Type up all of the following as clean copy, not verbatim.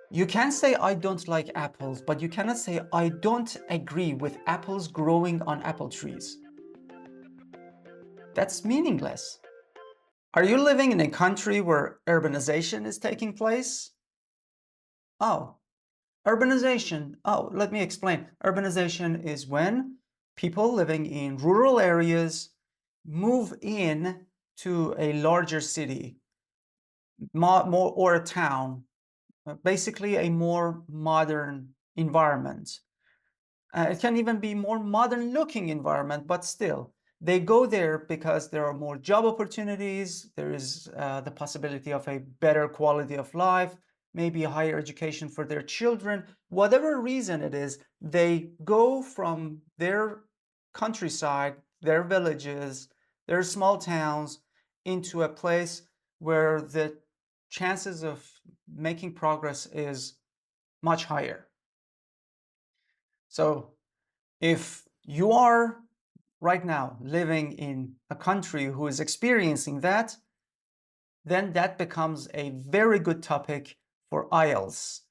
You can say I don't like apples, but you cannot say I don't agree with apples growing on apple trees. That's meaningless. Are you living in a country where urbanization is taking place? Oh, urbanization. Oh, let me explain. Urbanization is when people living in rural areas move in to a larger city, more or a town, basically a more modern environment. It can even be more modern looking environment, but still, they go there because there are more job opportunities. There is the possibility of a better quality of life, maybe a higher education for their children. Whatever reason it is, they go from their countryside, their villages, their small towns into a place where the chances of making progress is much higher. So if you are right now living in a country who is experiencing that, then that becomes a very good topic for IELTS.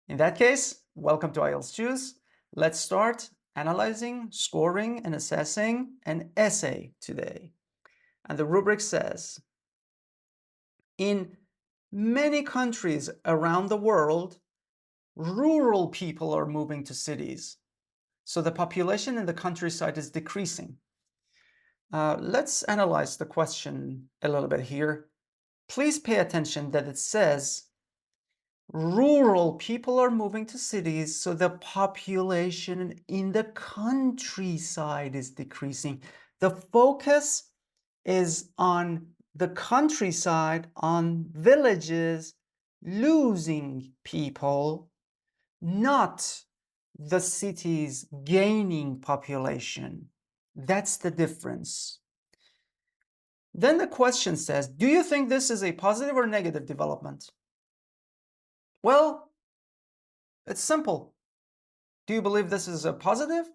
In that case, welcome to IELTS Juice. Let's start analyzing, scoring, and assessing an essay today. And the rubric says, in many countries around the world, rural people are moving to cities. So the population in the countryside is decreasing. Let's analyze the question a little bit here. Please pay attention that it says rural people are moving to cities, so the population in the countryside is decreasing. The focus is on the countryside, on villages losing people, not the cities gaining population. That's the difference. Then the question says, do you think this is a positive or negative development? Well, it's simple. Do you believe this is a positive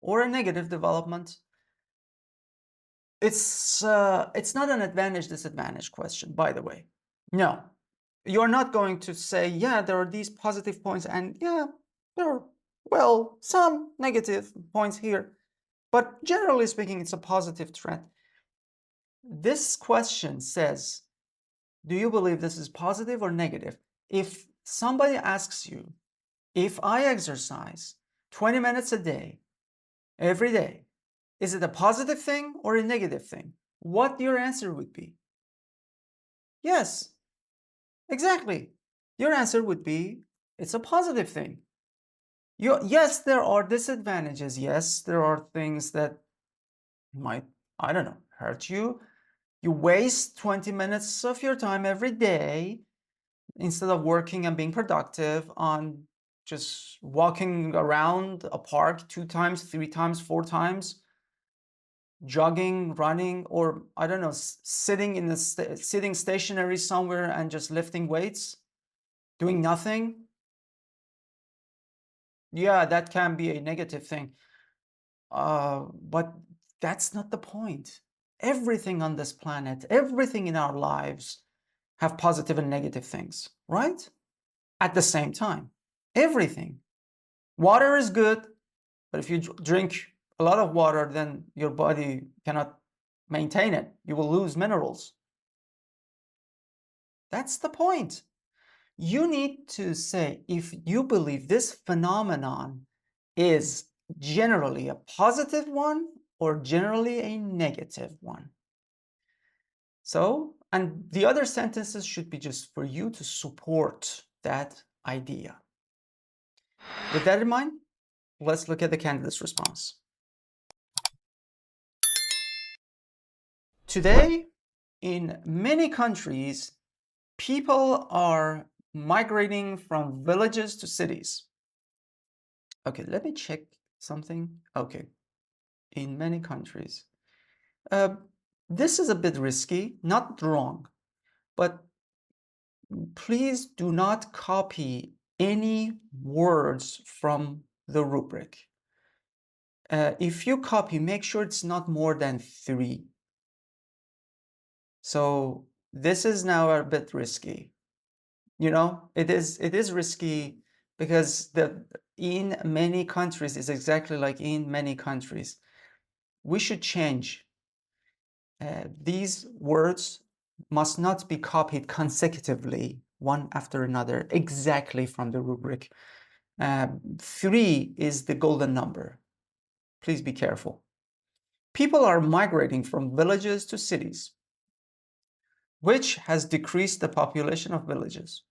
or a negative development? It's not an advantage-disadvantage question, by the way. No, you're not going to say, yeah, there are these positive points and yeah, there are, well, some negative points here. But generally speaking, it's a positive trend. This question says, do you believe this is positive or negative? If somebody asks you, if I exercise 20 minutes a day, every day, is it a positive thing or a negative thing? What your answer would be? Yes, exactly. Your answer would be, it's a positive thing. Yes, there are disadvantages. Yes, there are things that might, I don't know, hurt you. You waste 20 minutes of your time every day instead of working and being productive on just walking around a park 2 times, 3 times, 4 times, jogging, running, or I don't know, sitting stationary somewhere and just lifting weights, doing nothing. Yeah, that can be a negative thing. But that's not the point. Everything on this planet, everything in our lives have positive and negative things, right? At the same time, everything. Water is good, but if you drink a lot of water, then your body cannot maintain it. You will lose minerals. That's the point. You need to say if you believe this phenomenon is generally a positive one or generally a negative one. So, and the other sentences should be just for you to support that idea. With that in mind, let's look at the candidate's response. Today, in many countries, people are migrating from villages to cities. Okay, let me check something. Okay, in many countries. This is a bit risky, not wrong, but please do not copy any words from the rubric. If you copy, make sure it's not more than 3. So this is now a bit risky. You know, it is risky because in many countries is exactly like in many countries. We should change. These words must not be copied consecutively, one after another, exactly from the rubric. 3 is the golden number. Please be careful. People are migrating from villages to cities, which has decreased the population of villages.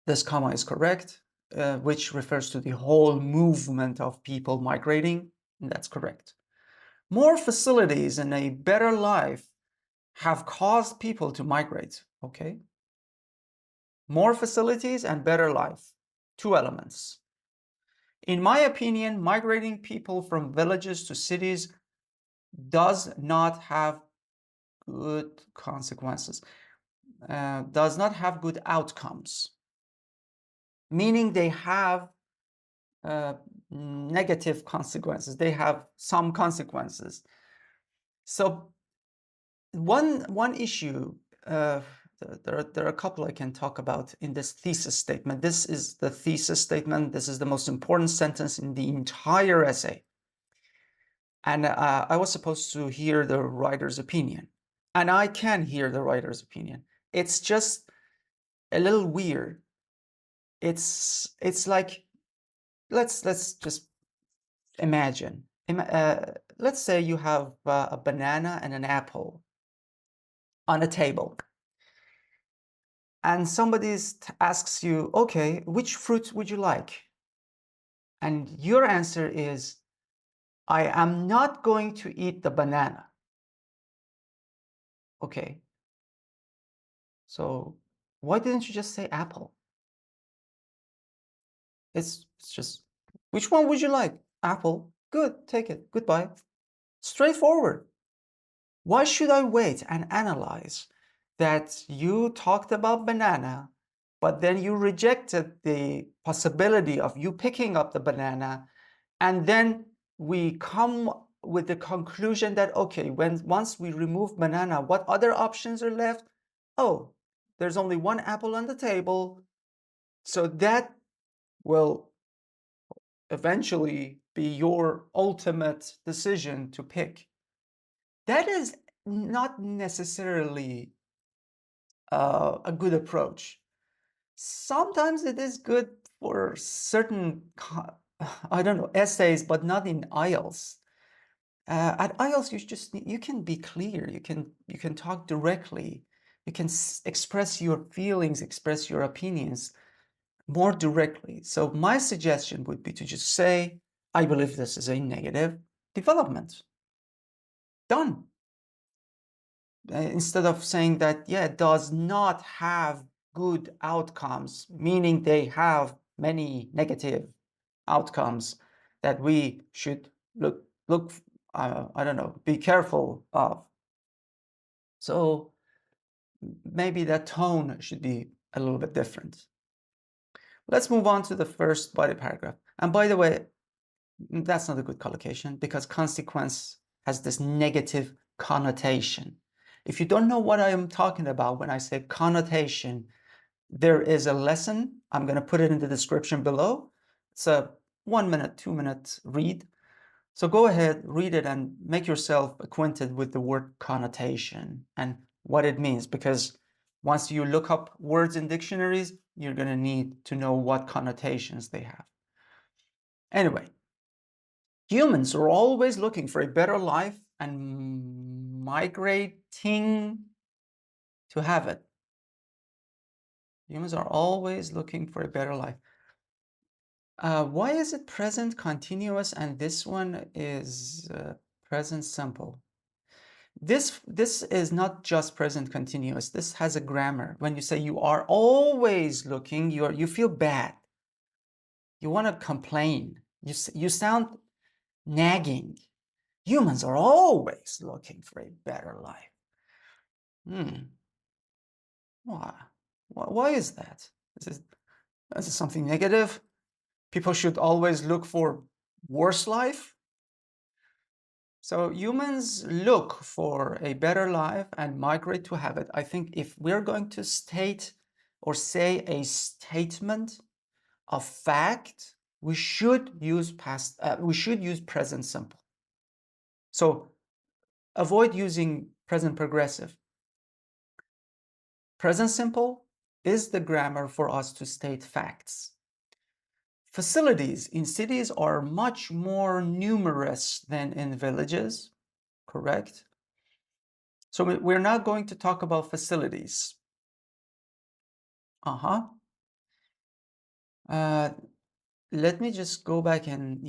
This comma is correct, which refers to the whole movement of people migrating. That's correct. More facilities and a better life have caused people to migrate. Okay. More facilities and better life. 2 elements. In my opinion, migrating people from villages to cities does not have good consequences, does not have good outcomes, meaning they have negative consequences. They have some consequences. So one issue, there are a couple I can talk about in this thesis statement. This is the thesis statement. This is the most important sentence in the entire essay. And I was supposed to hear the writer's opinion. And I can hear the writer's opinion. It's just a little weird. It's like, let's just imagine. Let's say you have a banana and an apple on a table. And somebody asks you, okay, which fruit would you like? And your answer is, I am not going to eat the banana. Okay. So why didn't you just say apple? It's just, which one would you like? Apple. Good, take it. Goodbye. Straightforward. Why should I wait and analyze that you talked about banana, but then you rejected the possibility of you picking up the banana, and then we come with the conclusion that, okay, once we remove banana, what other options are left? Oh, there's only one apple on the table, so that will eventually be your ultimate decision to pick. That is not necessarily a good approach. Sometimes it is good for certain, I don't know, essays, but not in IELTS. At IELTS, you can be clear. You can talk directly. You can express your feelings, express your opinions more directly. So my suggestion would be to just say, I believe this is a negative development. Done. Instead of saying that, yeah, it does not have good outcomes, meaning they have many negative outcomes that we should look I don't know, be careful of. So maybe that tone should be a little bit different. Let's move on to the first body paragraph. And by the way, that's not a good collocation because consequence has this negative connotation. If you don't know what I am talking about when I say connotation, there is a lesson. I'm going to put it in the description below. It's a 1 minute, 2 minute read. So go ahead, read it and make yourself acquainted with the word connotation and what it means, because once you look up words in dictionaries, you're going to need to know what connotations they have. Anyway, humans are always looking for a better life and migrating to have it. Humans are always looking for a better life. Why is it present continuous and this one is present simple? This is not just present continuous. This has a grammar. When you say you are always looking, you feel bad. You want to complain. You sound nagging. Humans are always looking for a better life. Why? Why is that? Is this something negative? People should always look for worse life? So humans look for a better life and migrate to have it. I think if we're going to state or say a statement of fact, we should use present simple. So avoid using present progressive. Present simple is the grammar for us to state facts. Facilities in cities are much more numerous than in villages, correct? So we're not going to talk about facilities. Let me just go back and,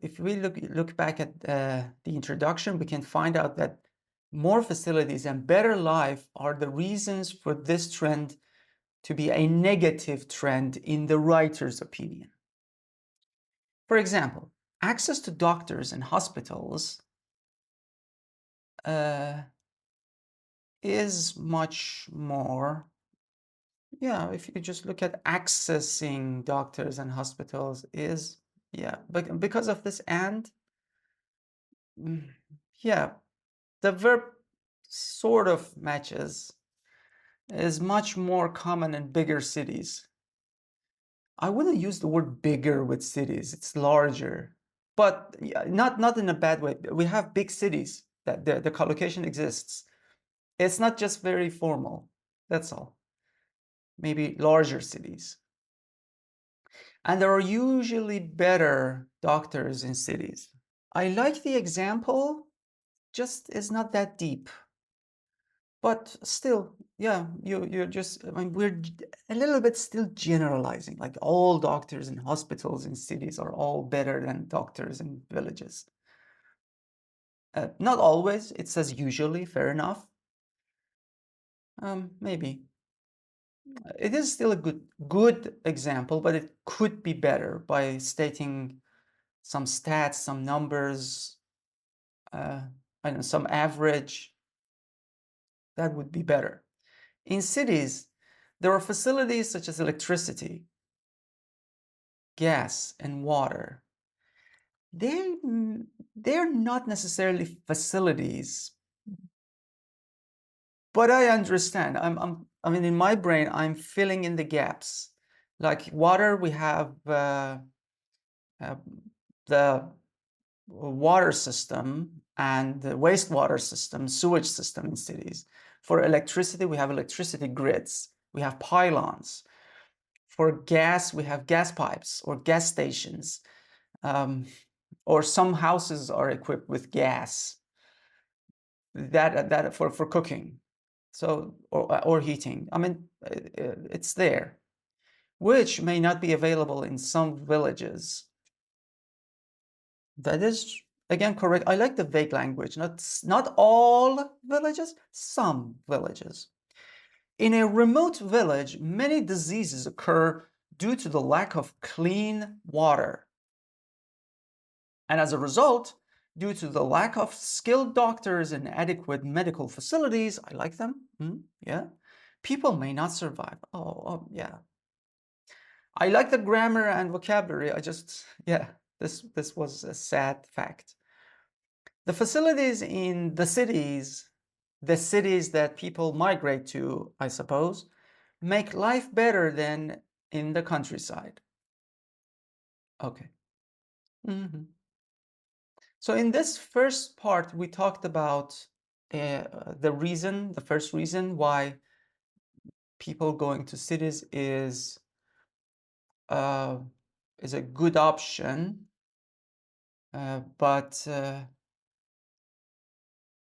if we look back at the introduction, we can find out that more facilities and better life are the reasons for this trend to be a negative trend in the writer's opinion. For example, access to doctors and hospitals is much more, if you just look at accessing doctors and hospitals is, but because of this and, the verb sort of matches, is much more common in bigger cities. I wouldn't use the word bigger with cities, it's larger, but not in a bad way. We have big cities that the collocation exists. It's not just very formal, that's all. Maybe larger cities. And there are usually better doctors in cities. I like the example, just is not that deep. But still, you're just, we're a little bit still generalizing, like all doctors in hospitals in cities are all better than doctors in villages. Not always, it says usually, fair enough. Maybe. It is still a good example, but it could be better by stating some stats, some numbers, I don't know, some average. That would be better. In cities, there are facilities such as electricity, gas, and water. They're not necessarily facilities, but I understand. I mean, in my brain, I'm filling in the gaps. Like water, we have the water system and the wastewater system, sewage system in cities. For electricity, we have electricity grids. We have pylons. For gas, we have gas pipes or gas stations. Or some houses are equipped with gas that for cooking, so or heating. I mean, it's there, which may not be available in some villages. That is again correct. I like the vague language. Not all villages, some villages. In a remote village, many diseases occur due to the lack of clean water. And as a result, due to the lack of skilled doctors and adequate medical facilities, I like them, people may not survive. I like the grammar and vocabulary. This was a sad fact. The facilities in the cities that people migrate to, I suppose, make life better than in the countryside. Okay. So in this first part, we talked about the first reason why people going to cities is a good option, but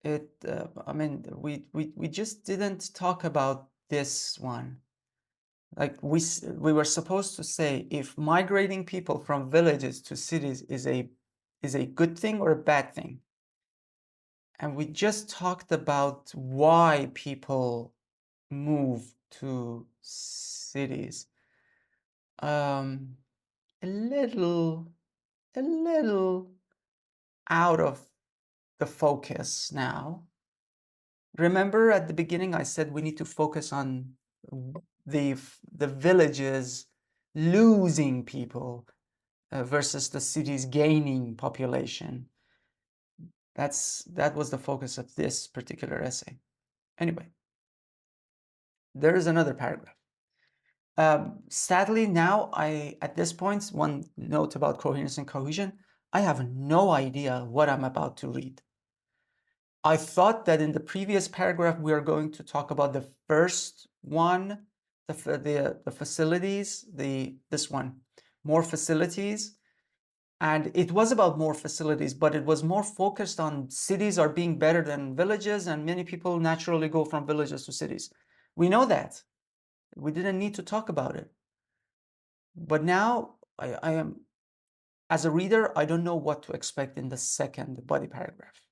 I mean, we just didn't talk about this one. Like we were supposed to say if migrating people from villages to cities is a good thing or a bad thing. And we just talked about why people move to cities. A little out of the focus now. Remember at the beginning I said we need to focus on the villages losing people versus the cities gaining population. That was the focus of this particular essay. Anyway, there is another paragraph. Sadly, now at this point, one note about coherence and cohesion, I have no idea what I'm about to read. I thought that in the previous paragraph, we are going to talk about the first one, the facilities, this one, more facilities. And it was about more facilities, but it was more focused on cities are being better than villages, and many people naturally go from villages to cities. We know that. We didn't need to talk about it. But now I am, as a reader, I don't know what to expect in the second body paragraph.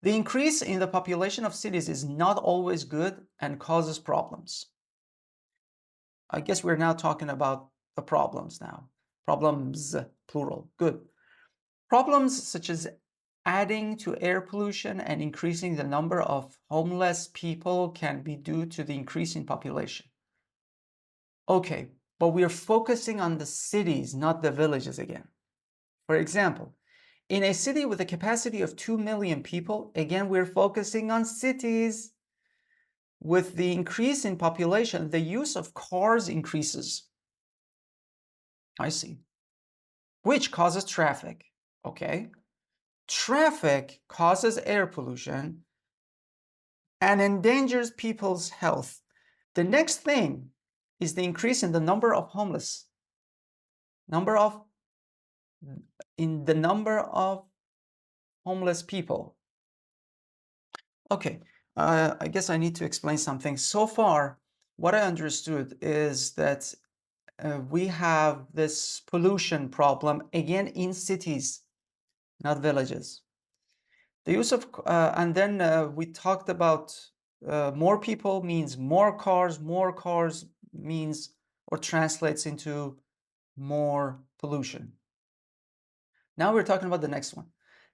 The increase in the population of cities is not always good and causes problems. I guess we're now talking about the problems now. Problems, plural, good. Problems such as adding to air pollution and increasing the number of homeless people can be due to the increase in population. Okay, but we are focusing on the cities, not the villages again. For example, in a city with a capacity of 2 million people, again, we're focusing on cities. With the increase in population, the use of cars increases. I see. Which causes traffic. Okay. Traffic causes air pollution and endangers people's health. The next thing is the increase in the number of homeless. Number of homeless people. Okay, I guess I need to explain something. So far, what I understood is that we have this pollution problem, again, in cities, not villages. The use of, and then we talked about more people means more cars means or translates into more pollution. Now we're talking about the next one.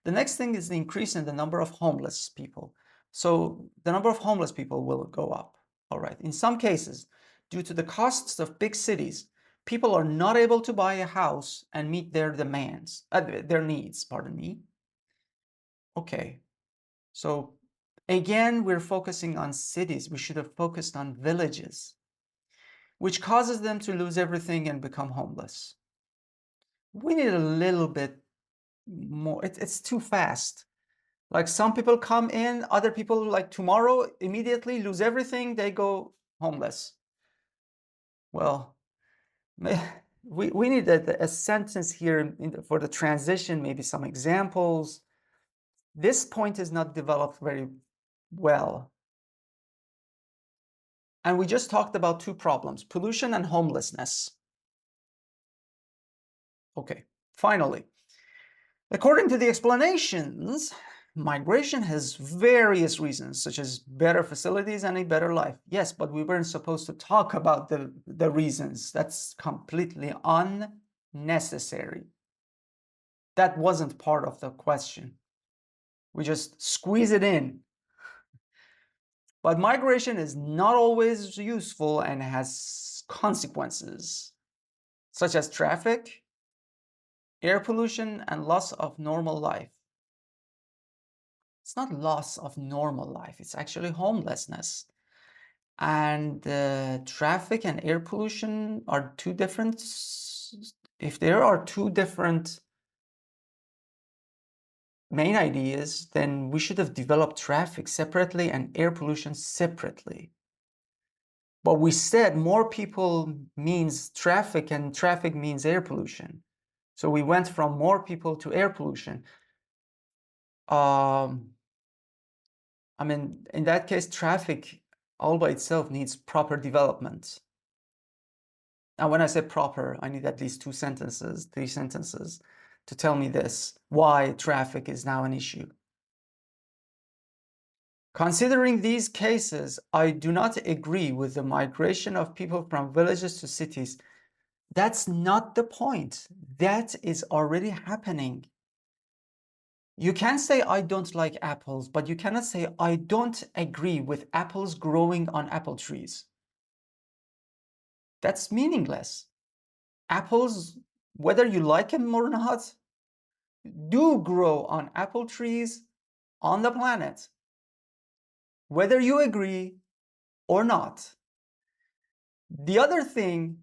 The next thing is the increase in the number of homeless people. So the number of homeless people will go up. All right. In some cases, due to the costs of big cities, people are not able to buy a house and meet their demands, their needs, pardon me. Okay. So again, we're focusing on cities. We should have focused on villages, which causes them to lose everything and become homeless. We need a little bit more. It's too fast. Like some people come in, other people like tomorrow immediately lose everything, they go homeless. Well, we need a sentence here for the transition, maybe some examples. This point is not developed very well. And we just talked about two problems, pollution and homelessness. Okay, finally, according to the explanations, migration has various reasons, such as better facilities and a better life. Yes, but we weren't supposed to talk about the reasons. That's completely unnecessary. That wasn't part of the question. We just squeeze it in. But migration is not always useful and has consequences, such as traffic, air pollution, and loss of normal life. It's not loss of normal life, it's actually homelessness. And traffic and air pollution are two different. If there are two different main ideas, then we should have developed traffic separately and air pollution separately. But we said more people means traffic and traffic means air pollution. So we went from more people to air pollution. I mean, in that case, traffic all by itself needs proper development. Now, when I say proper, I need at least 2 sentences, 3 sentences to tell me this, why traffic is now an issue. Considering these cases, I do not agree with the migration of people from villages to cities. That's not the point. That is already happening. You can say, I don't like apples, but you cannot say, I don't agree with apples growing on apple trees. That's meaningless. Apples, whether you like them or not, do grow on apple trees on the planet, whether you agree or not. The other thing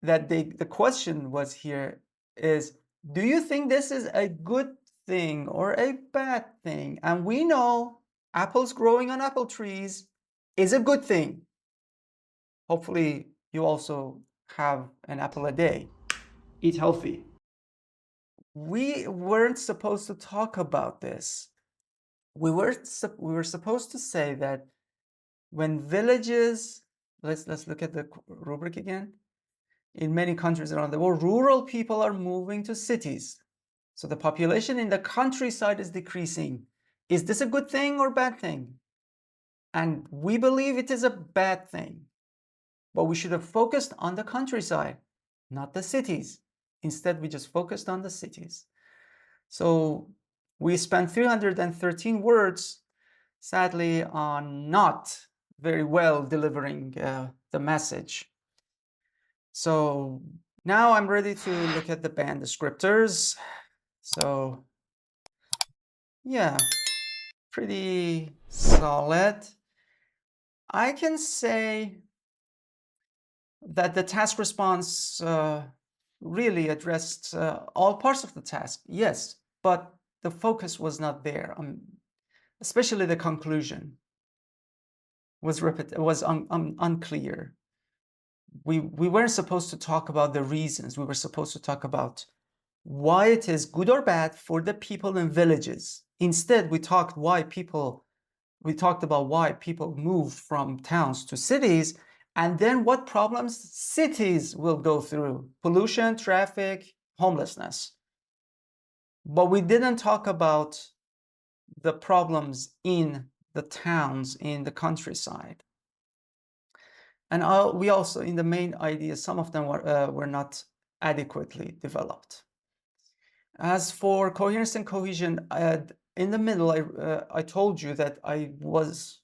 that the question was here is, do you think this is a good thing or a bad thing? And we know apples growing on apple trees is a good thing. Hopefully you also have an apple a day. Eat healthy. We weren't supposed to talk about this. We were supposed to say that when villages, let's look at the rubric again. In many countries around the world, rural people are moving to cities. So the population in the countryside is decreasing. Is this a good thing or bad thing? And we believe it is a bad thing. But we should have focused on the countryside, not the cities. Instead, we just focused on the cities. So we spent 313 words, sadly, on not very well delivering the message. So now I'm ready to look at the band descriptors. So yeah, pretty solid. I can say that the task response really addressed all parts of the task, yes, but the focus was not there. Especially the conclusion was unclear. We weren't supposed to talk about the reasons. We were supposed to talk about why it is good or bad for the people in villages. Instead, we talked about why people move from towns to cities, and then what problems cities will go through: pollution, traffic, homelessness. But we didn't talk about the problems in the towns, in the countryside. And we also, in the main ideas, some of them were not adequately developed. As for coherence and cohesion, in the middle, I told you that I was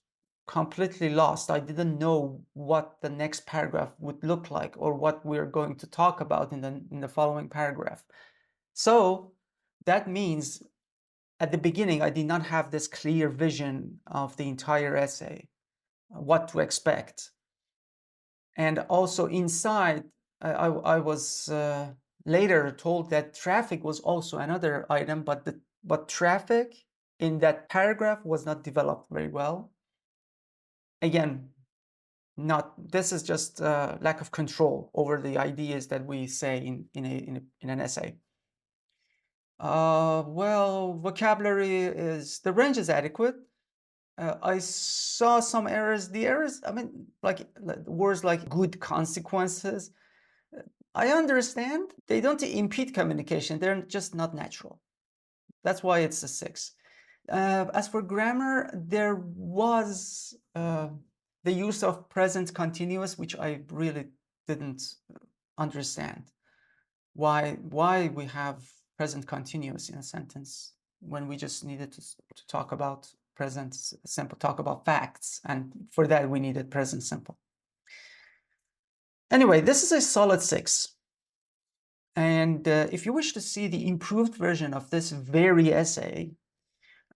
completely lost. I didn't know what the next paragraph would look like or what we're going to talk about in the following paragraph. So that means at the beginning, I did not have this clear vision of the entire essay, what to expect. And also inside, I was later told that traffic was also another item, but traffic in that paragraph was not developed very well. Again, this is just lack of control over the ideas that we say in an essay. Well, vocabulary the range is adequate. I saw some errors. The errors, I mean, like words like good consequences. I understand they don't impede communication. They're just not natural. That's why it's a 6. As for grammar, there was the use of present continuous, which I really didn't understand. Why we have present continuous in a sentence when we just needed to talk about present simple, talk about facts, and for that we needed present simple. Anyway, this is a solid 6. And if you wish to see the improved version of this very essay,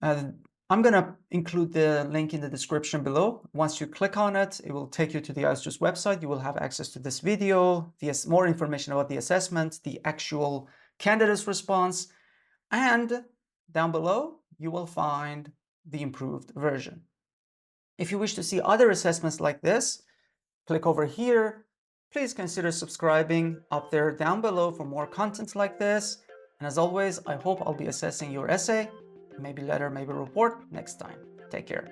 I'm going to include the link in the description below. Once you click on it, it will take you to the IELTS Juice website. You will have access to this video, more information about the assessment, the actual candidate's response, and down below, you will find the improved version. If you wish to see other assessments like this, click over here. Please consider subscribing up there down below for more content like this. And as always, I hope I'll be assessing your essay, maybe letter, maybe report next time. Take care.